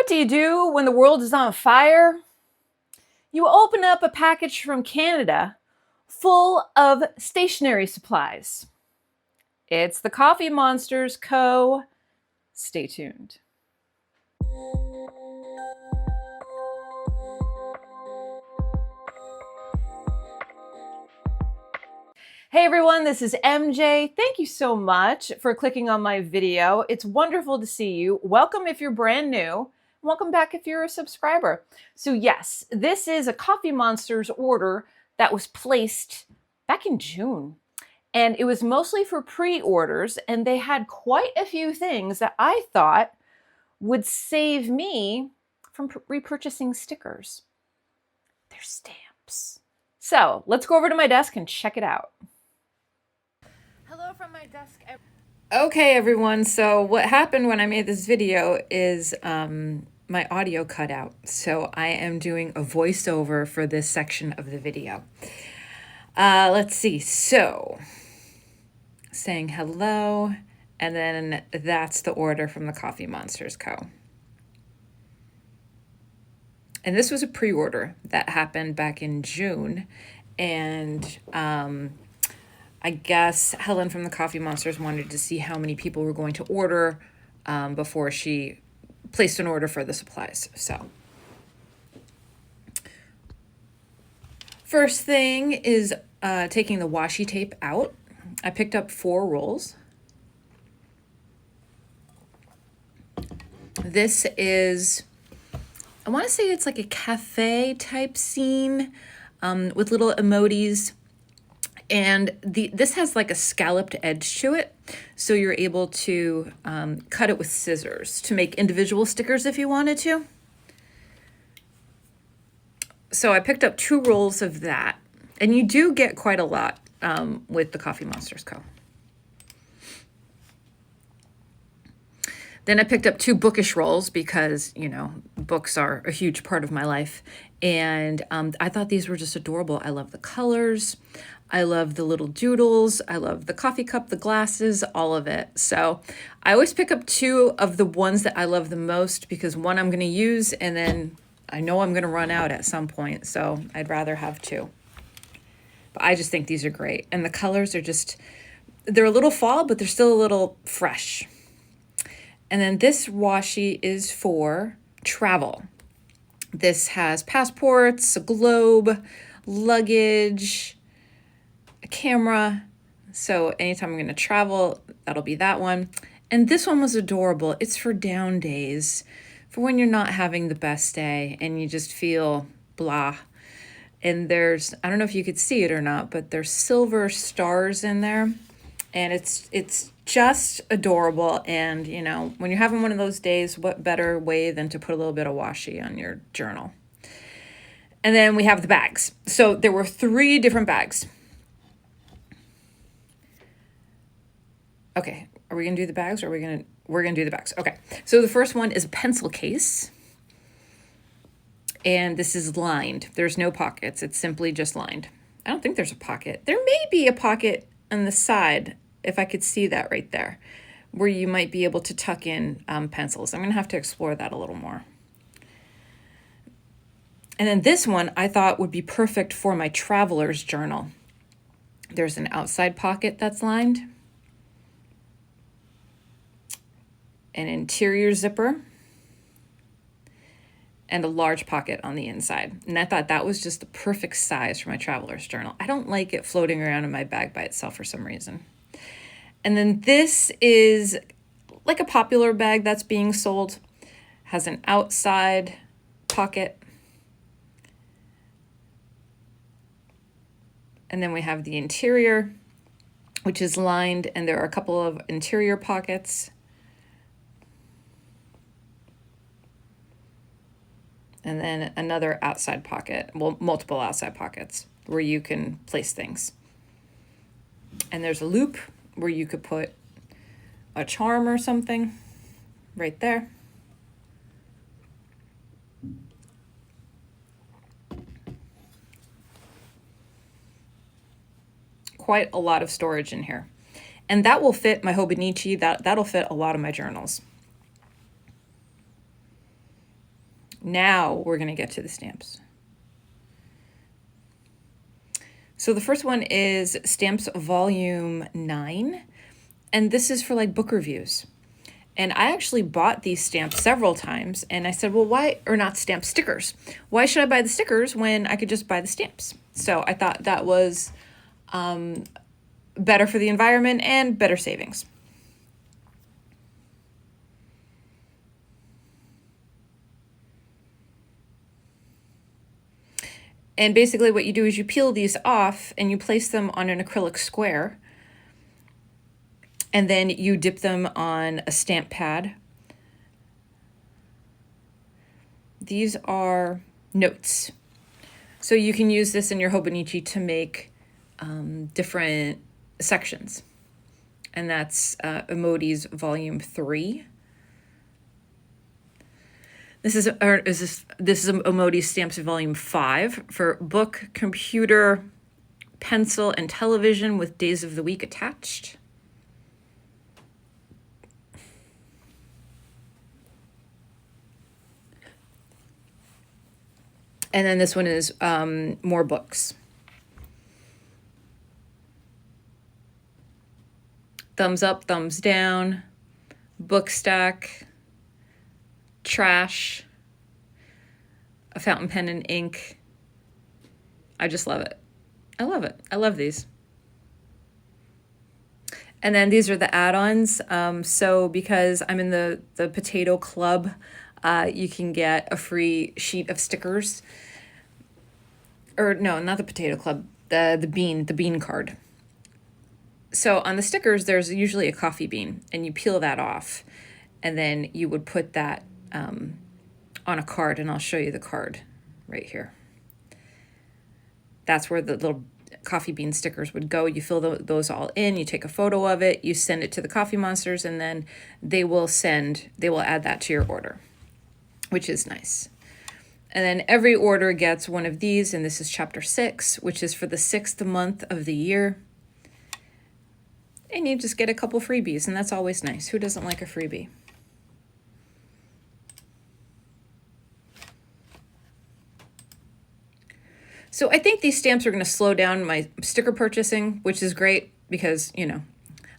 What do you do when the world is on fire? You open up a package from Canada full of stationery supplies. It's the CoffeeMonsterz Co. Stay tuned. Hey everyone, this is MJ. Thank you so much for clicking on my video. It's wonderful to see you. Welcome if you're brand new. Welcome back if you're a subscriber. So yes, this is a CoffeeMonsterz order that was placed back in June. And it was mostly for pre-orders, and they had quite a few things that I thought would save me from repurchasing stickers. They're stamps. So let's go over to my desk and check it out. Hello from my desk. Okay, everyone. So what happened when I made this video is my audio cut out. So I am doing a voiceover for this section of the video. Let's see. So saying hello, and then that's the order from the CoffeeMonsterz Co. And this was a pre-order that happened back in June, and I guess Helen from the CoffeeMonsterz wanted to see how many people were going to order before she placed an order for the supplies. So first thing is taking the washi tape out. I picked up 4 rolls. This is, I want to say it's like a cafe type scene with little emojis. And this has like a scalloped edge to it. So you're able to cut it with scissors to make individual stickers if you wanted to. So I picked up 2 rolls of that. And you do get quite a lot with the CoffeeMonsterz Co. Then I picked up 2 bookish rolls because, you know, books are a huge part of my life. And I thought these were just adorable. I love the colors. I love the little doodles. I love the coffee cup, the glasses, all of it. So I always pick up 2 of the ones that I love the most because one I'm going to use and then I know I'm going to run out at some point. So I'd rather have 2. But I just think these are great. And the colors are just, they're a little fall, but they're still a little fresh. And then this washi is for travel. This has passports, a globe, luggage, a camera. So anytime I'm going to travel, that'll be that one. And this one was adorable. It's for down days, for when you're not having the best day and you just feel blah. And there's, I don't know if you could see it or not, but there's silver stars in there. And it's just adorable. And, you know, when you're having one of those days, what better way than to put a little bit of washi on your journal? And then we have the bags. So there were 3 different bags. Okay, are we going to do the bags or we're going to do the bags? Okay, so the first one is a pencil case. And this is lined. There's no pockets. It's simply just lined. I don't think there's a pocket. There may be a pocket on the side, if I could see that right there, where you might be able to tuck in pencils. I'm going to have to explore that a little more. And then this one I thought would be perfect for my traveler's journal. There's an outside pocket that's lined, an interior zipper, and a large pocket on the inside. And I thought that was just the perfect size for my traveler's journal. I don't like it floating around in my bag by itself for some reason. And then this is like a popular bag that's being sold. Has an outside pocket. And then we have the interior, which is lined, and there are a couple of interior pockets. And then another outside pocket, well, multiple outside pockets where you can place things. And there's a loop where you could put a charm or something right there. Quite a lot of storage in here. And that will fit my Hobonichi, that'll fit a lot of my journals. Now we're going to get to the stamps. So the first one is Stamps Volume 9, and this is for like book reviews. And I actually bought these stamps several times, and I said, well, why, or not stamps, stickers. Why should I buy the stickers when I could just buy the stamps? So I thought that was better for the environment and better savings. And basically what you do is you peel these off and you place them on an acrylic square. And then you dip them on a stamp pad. These are notes. So you can use this in your Hobonichi to make different sections. And that's Emoti's Volume 3. This is Emoti's Stamps Volume 5 for book, computer, pencil, and television with days of the week attached. And then this one is more books. Thumbs up, thumbs down, book stack, trash, a fountain pen and ink. I just love it. I love it. I love these. And then these are the add-ons. So because I'm in the potato club, you can get a free sheet of stickers. Or no, not the potato club, the bean card. So on the stickers, there's usually a coffee bean, and you peel that off, and then you would put that on a card, and I'll show you the card right here. That's where the little coffee bean stickers would go. You fill those all in, you take a photo of it, you send it to the Coffee Monsters, and then they will add that to your order, which is nice. And then every order gets one of these, and this is chapter 6, which is for the 6th month of the year. And you just get a couple freebies, and that's always nice. Who doesn't like a freebie? So I think these stamps are going to slow down my sticker purchasing, which is great because, you know,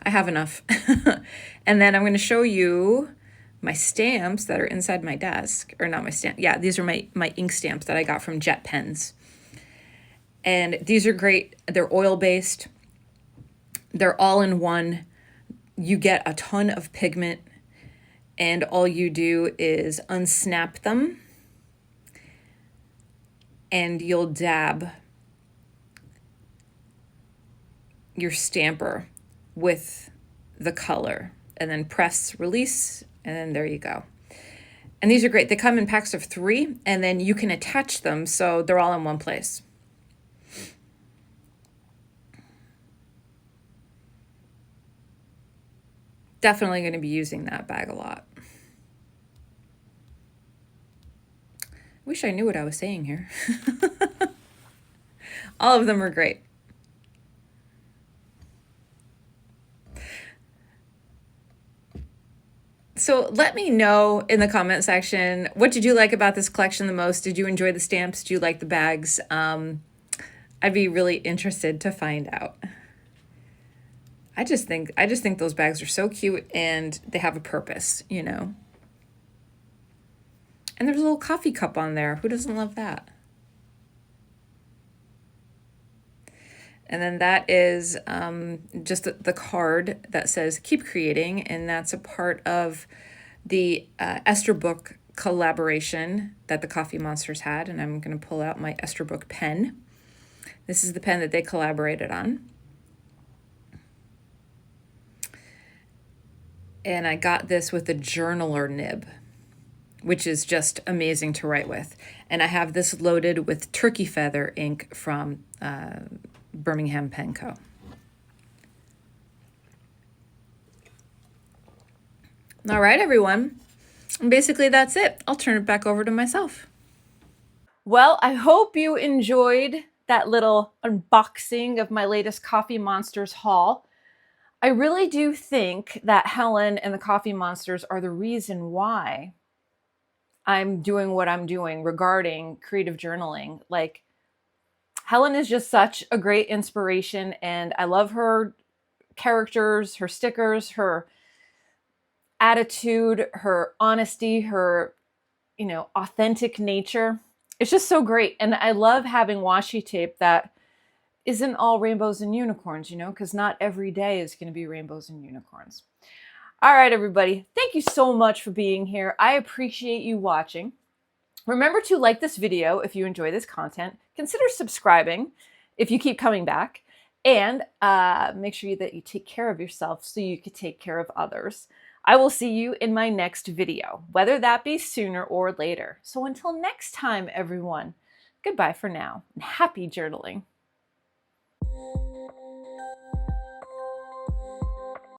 I have enough. And then I'm going to show you my stamps that are inside my desk, or not my stamp. Yeah, these are my ink stamps that I got from Jet Pens. And these are great. They're oil-based. They're all in one. You get a ton of pigment, and all you do is unsnap them, and you'll dab your stamper with the color, and then press release, and then there you go. And these are great. They come in packs of 3, and then you can attach them so they're all in one place. Definitely going to be using that bag a lot. Wish I knew what I was saying here. All of them are great. So let me know in the comment section, what did you like about this collection the most? Did you enjoy the stamps? Do you like the bags? I'd be really interested to find out. I just think those bags are so cute, and they have a purpose, you know. And there's a little coffee cup on there. Who doesn't love that? And then that is just the card that says keep creating, and that's a part of the Esther book collaboration that the Coffee Monsters had. And I'm going to pull out my Esther book pen. This is the pen that they collaborated on. And I got this with a journaler nib, which is just amazing to write with. And I have this loaded with turkey feather ink from Birmingham Pen Co. All right, everyone. And basically, that's it. I'll turn it back over to myself. Well, I hope you enjoyed that little unboxing of my latest Coffee Monsters haul. I really do think that Helen and the Coffee Monsters are the reason why I'm doing what I'm doing regarding creative journaling. Like, Helen is just such a great inspiration, and I love her characters, her stickers, her attitude, her honesty, her, authentic nature. It's just so great. And I love having washi tape that isn't all rainbows and unicorns, because not every day is going to be rainbows and unicorns. All right, everybody. Thank you so much for being here. I appreciate you watching. Remember to like this video if you enjoy this content. Consider subscribing if you keep coming back. And make sure that you take care of yourself so you can take care of others. I will see you in my next video, whether that be sooner or later. So until next time, everyone, goodbye for now and happy journaling.